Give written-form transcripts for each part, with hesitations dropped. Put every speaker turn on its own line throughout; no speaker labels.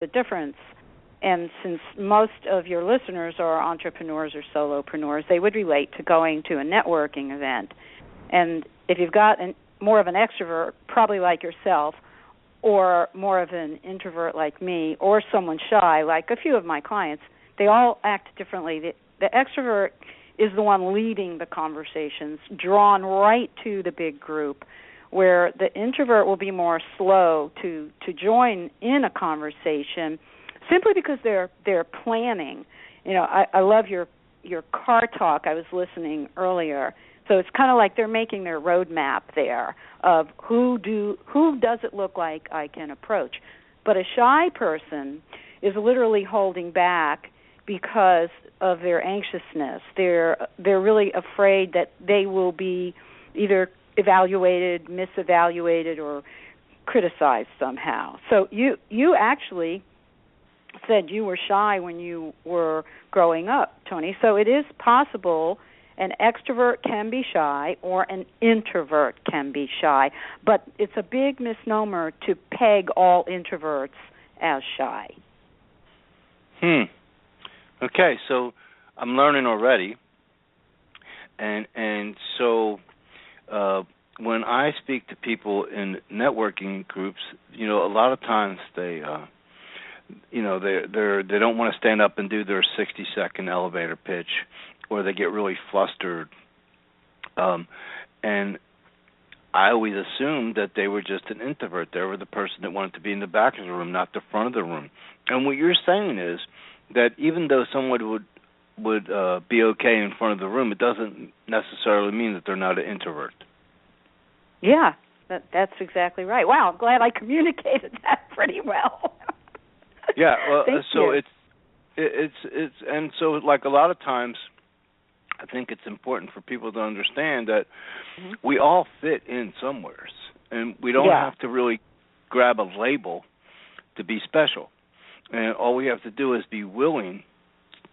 the difference. And since most of your listeners are entrepreneurs or solopreneurs, they would relate to going to a networking event. And if you've got more of an extrovert, probably like yourself, or more of an introvert like me, or someone shy like a few of my clients, they all act differently. The extrovert is the one leading the conversations, drawn right to the big group, where the introvert will be more slow to join in a conversation simply because they're planning. You know, I love your car talk. I was listening earlier. So it's kind of like they're making their roadmap there of who does it look like I can approach. But a shy person is literally holding back because of their anxiousness. They're really afraid that they will be either evaluated, misevaluated, or criticized somehow. So you actually said you were shy when you were growing up, Tony. So it is possible an extrovert can be shy or an introvert can be shy, but it's a big misnomer to peg all introverts as shy.
Okay, so I'm learning already, and so when I speak to people in networking groups, you know, a lot of times they don't want to stand up and do their 60-second elevator pitch, or they get really flustered. And I always assumed that they were just an introvert. They were the person that wanted to be in the back of the room, not the front of the room. And what you're saying is that even though someone would be okay in front of the room, it doesn't necessarily mean that they're not an introvert.
Yeah, that's exactly right. Wow, I'm glad I communicated that pretty well.
Yeah, well, so
you.
it's and so like a lot of times, I think it's important for people to understand that we all fit in somewheres, and we don't have to really grab a label to be special. And all we have to do is be willing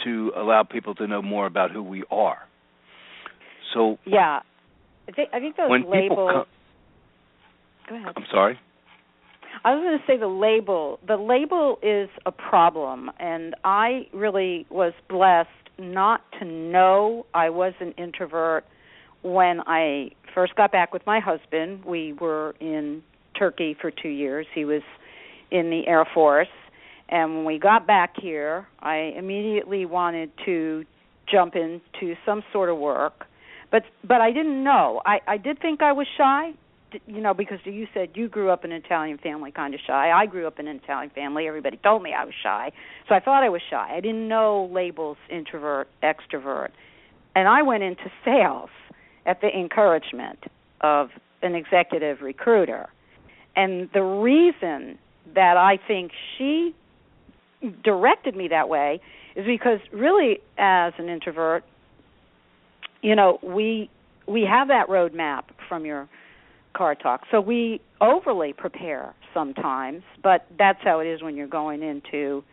to allow people to know more about who we are. So
yeah, I think those
when
labels. Go ahead.
I'm sorry.
I was going to say the label is a problem, and I really was blessed not to know I was an introvert when I first got back with my husband. We were in Turkey for 2 years. He was in the Air Force, and when we got back here, I immediately wanted to jump into some sort of work, but I didn't know. I did think I was shy. You know, because you said you grew up in an Italian family, kind of shy. I grew up in an Italian family. Everybody told me I was shy. So I thought I was shy. I didn't know labels, introvert, extrovert. And I went into sales at the encouragement of an executive recruiter. And the reason that I think she directed me that way is because really as an introvert, you know, we have that roadmap from your car talk. So we overly prepare sometimes, but that's how it is when you're going into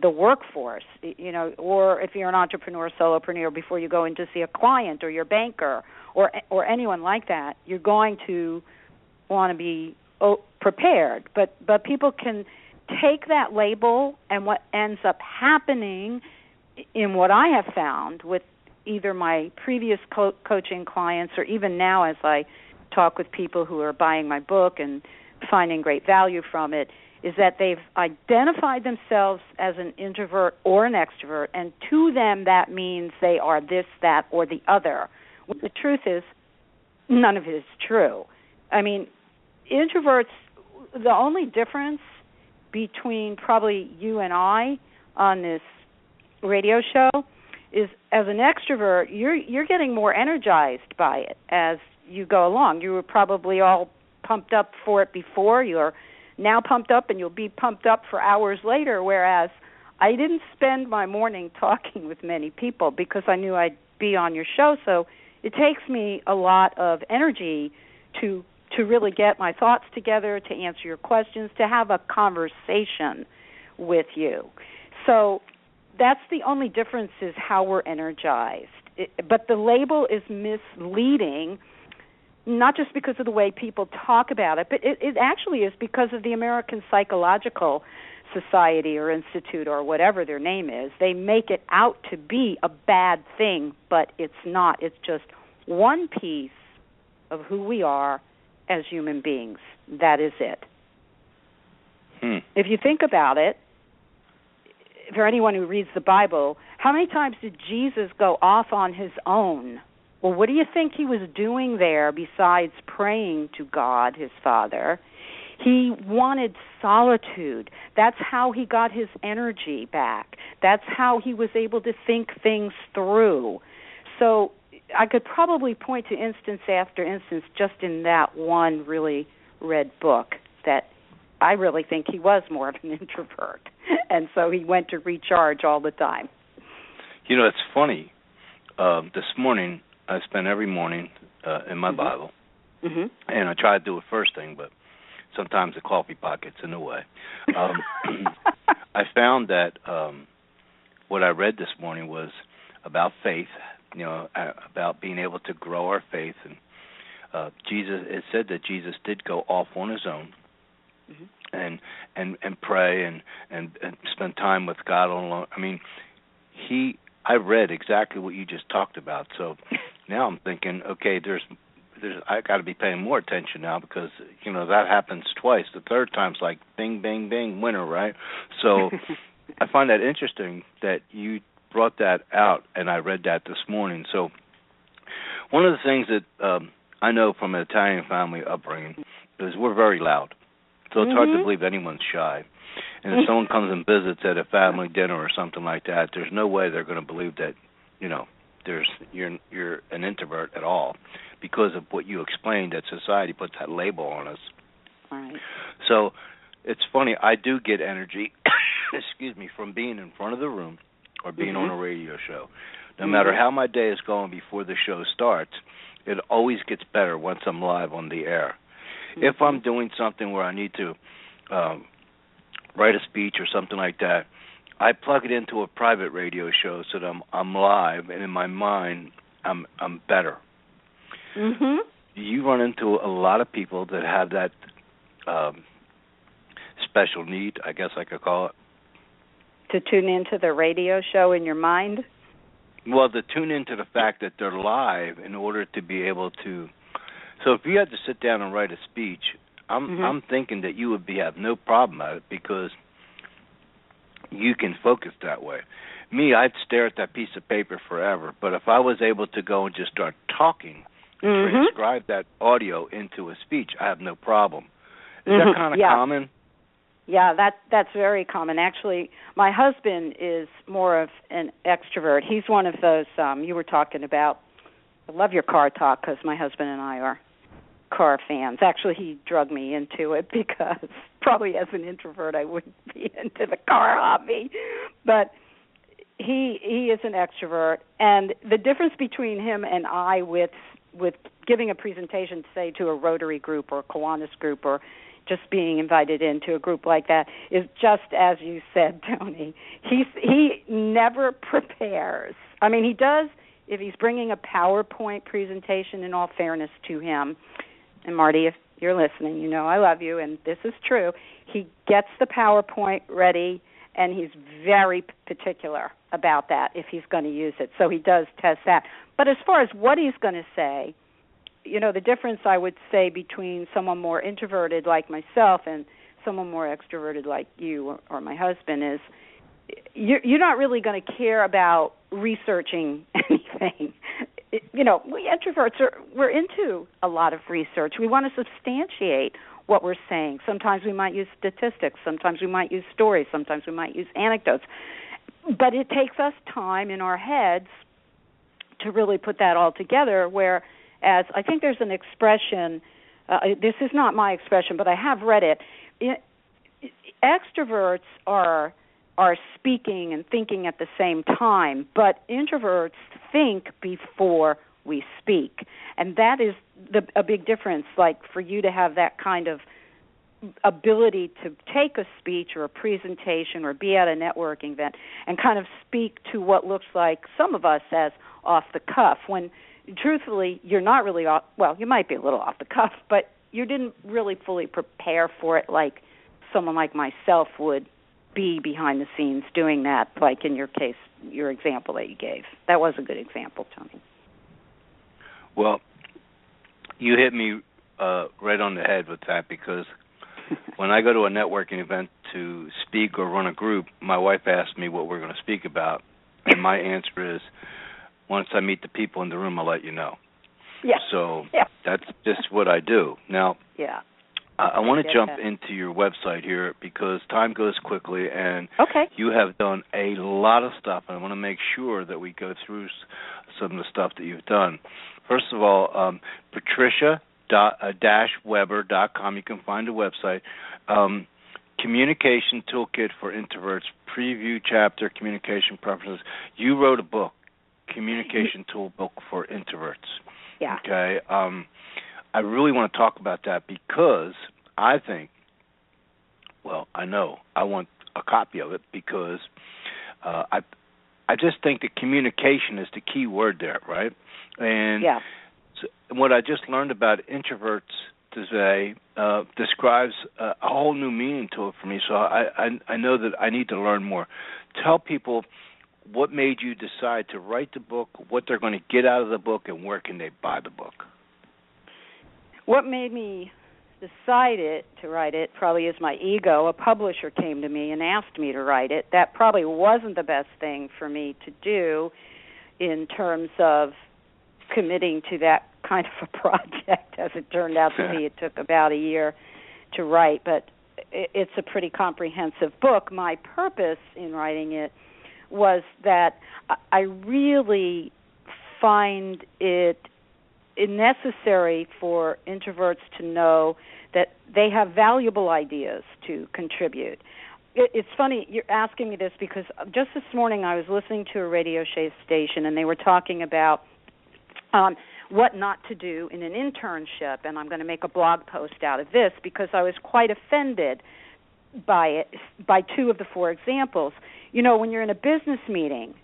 the workforce, you know, or if you're an entrepreneur, solopreneur, before you go in to see a client or your banker or anyone like that, you're going to want to be prepared. But people can take that label, and what ends up happening in what I have found with either my previous coaching clients or even now as I talk with people who are buying my book and finding great value from it, is that they've identified themselves as an introvert or an extrovert, and to them that means they are this, that, or the other. When the truth is, none of it is true. I mean, introverts, the only difference between probably you and I on this radio show is as an extrovert, you're getting more energized by it as you go along. You were probably all pumped up for it before. You're now pumped up, and you'll be pumped up for hours later, whereas I didn't spend my morning talking with many people because I knew I'd be on your show. So it takes me a lot of energy to really get my thoughts together, to answer your questions, to have a conversation with you. So that's the only difference, is how we're energized. But the label is misleading, not just because of the way people talk about it, but it actually is because of the American psychological society or institute or whatever their name is. They make it out to be a bad thing, but it's not. It's just one piece of who we are as human beings. That is it. If you think about it, for anyone who reads the Bible, how many times did Jesus go off on his own? Well, what do you think he was doing there besides praying to God, his Father? He wanted solitude. That's how he got his energy back. That's how he was able to think things through. So I could probably point to instance after instance just in that one really read book that I really think he was more of an introvert. And so he went to recharge all the time.
You know, it's funny. This morning, I spend every morning in my Bible. And I try to do it first thing, but sometimes the coffee pot gets in the way. I found that what I read this morning was about faith, about being able to grow our faith. And it said that Jesus did go off on his own and pray and spend time with God alone. I mean, I read exactly what you just talked about. So now I'm thinking, okay, I got to be paying more attention now because that happens twice. The third time's like bing, bing, bing, winner, right? So I find that interesting that you brought that out, and I read that this morning. So one of the things that I know from an Italian family upbringing is we're very loud. So it's hard to believe anyone's shy. And if someone comes and visits at a family dinner or something like that, there's no way they're going to believe that, you're an introvert at all because of what you explained, that society puts that label on us.
Right.
So it's funny, I do get energy, from being in front of the room or being on a radio show. No matter how my day is going before the show starts, it always gets better once I'm live on the air. If I'm doing something where I need to write a speech or something like that, I plug it into a private radio show so that I'm live, and in my mind, I'm better. You run into a lot of people that have that special need, I guess I could call it.
To tune into the radio show in your mind?
Well, to tune into the fact that they're live in order to be able to. So if you had to sit down and write a speech, I'm thinking that you would have no problem at it because you can focus that way. Me, I'd stare at that piece of paper forever. But if I was able to go and just start talking, transcribe that audio into a speech, I have no problem. Is that kind of common?
Yeah, that's very common. Actually, my husband is more of an extrovert. He's one of those you were talking about. I love your car talk because my husband and I are car fans. Actually, he drugged me into it because probably as an introvert I wouldn't be into the car hobby. But he is an extrovert, and the difference between him and I with giving a presentation, say, to a Rotary group or a Kiwanis group or just being invited into a group like that is just as you said, Tony. He never prepares. I mean, he does if he's bringing a PowerPoint presentation, in all fairness to him. And Marty, if you're listening, I love you, and this is true. He gets the PowerPoint ready, and he's very particular about that if he's going to use it. So he does test that. But as far as what he's going to say, the difference I would say between someone more introverted like myself and someone more extroverted like you or my husband is you're not really going to care about researching anything. We introverts we're into a lot of research. We want to substantiate what we're saying. Sometimes we might use statistics. Sometimes we might use stories. Sometimes we might use anecdotes. But it takes us time in our heads to really put that all together, whereas I think there's an expression, this is not my expression, but I have read it. Extroverts are speaking and thinking at the same time, but introverts think before we speak. And that is a big difference, like for you to have that kind of ability to take a speech or a presentation or be at a networking event and kind of speak to what looks like some of us as off the cuff, when truthfully you're not really you might be a little off the cuff, but you didn't really fully prepare for it like someone like myself would be behind the scenes doing that, like in your case, your example that you gave. That was a good example, Tony.
Well, you hit me right on the head with that, because when I go to a networking event to speak or run a group, my wife asks me what we're going to speak about, and my answer is, once I meet the people in the room, I'll let you know.
Yeah.
So that's just what I do. Now, I want to jump into your website here, because time goes quickly, and you have done a lot of stuff, and I want to make sure that we go through some of the stuff that you've done. First of all, Patricia-Weber.com, you can find the website. Communication Toolkit for Introverts, Preview Chapter, Communication Preferences. You wrote a book, Communication Toolbook for Introverts.
Yeah.
Okay. I really want to talk about that, because I think, well, I know I want a copy of it, because I just think that communication is the key word there, right? And so what I just learned about introverts today describes a whole new meaning to it for me. So I know that I need to learn more. Tell people what made you decide to write the book, what they're going to get out of the book, and where can they buy the book?
What made me decide to write it probably is my ego. A publisher came to me and asked me to write it. That probably wasn't the best thing for me to do in terms of committing to that kind of a project. As it turned out to be, it took about a year to write, but it's a pretty comprehensive book. My purpose in writing it was that I really find it necessary for introverts to know that they have valuable ideas to contribute. It's funny you're asking me this, because just this morning I was listening to a radio station, and they were talking about what not to do in an internship, and I'm going to make a blog post out of this, because I was quite offended by two of the four examples. You know, when you're in a business meeting,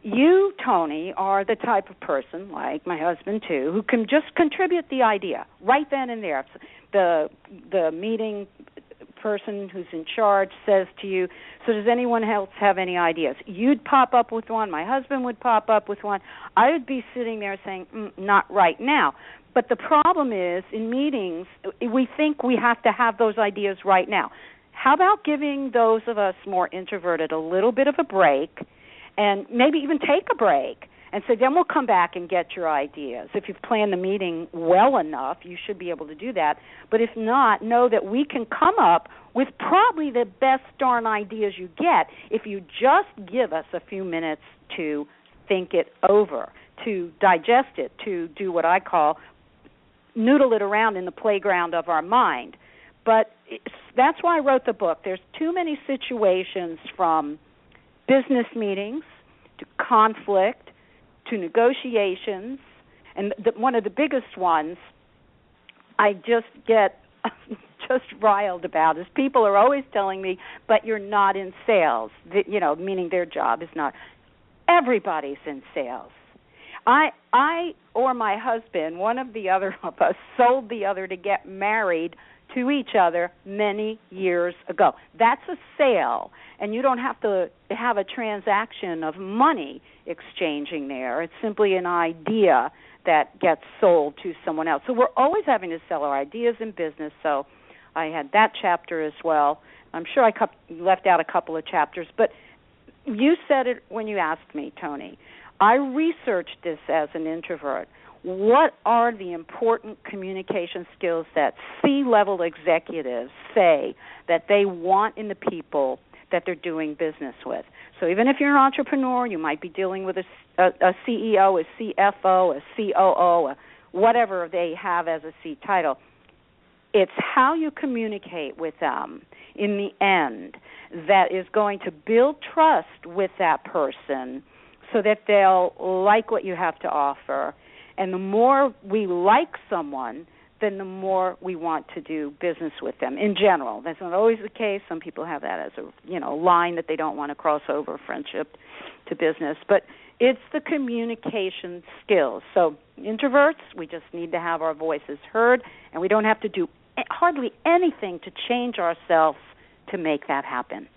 you, Tony, are the type of person, like my husband too, who can just contribute the idea right then and there. The meeting person who's in charge says to you, so does anyone else have any ideas? You'd pop up with one. My husband would pop up with one. I would be sitting there saying, not right now. But the problem is, in meetings, we think we have to have those ideas right now. How about giving those of us more introverted a little bit of a break, and maybe even take a break, and so then we'll come back and get your ideas. If you've planned the meeting well enough, you should be able to do that. But if not, know that we can come up with probably the best darn ideas you get if you just give us a few minutes to think it over, to digest it, to do what I call noodle it around in the playground of our mind. But that's why I wrote the book. There's too many situations, from business meetings to conflict to negotiations, and one of the biggest ones I just get just riled about is people are always telling me, but you're not in sales, meaning their job is not. Everybody's in sales. I or my husband, one of the other of us, sold the other to get married to each other many years ago. That's a sale, and you don't have to have a transaction of money exchanging there. It's simply an idea that gets sold to someone else. So we're always having to sell our ideas in business, so I had that chapter as well. I'm sure I left out a couple of chapters, but you said it when you asked me, Tony. I researched this as an introvert. What are the important communication skills that C-level executives say that they want in the people that they're doing business with? So even if you're an entrepreneur, you might be dealing with a CEO, a CFO, a COO, whatever they have as a C title. It's how you communicate with them in the end that is going to build trust with that person so that they'll like what you have to offer. And the more we like someone, then the more we want to do business with them in general. That's not always the case. Some people have that as a line that they don't want to cross over friendship to business. But it's the communication skills. So introverts, we just need to have our voices heard, and we don't have to do hardly anything to change ourselves to make that happen.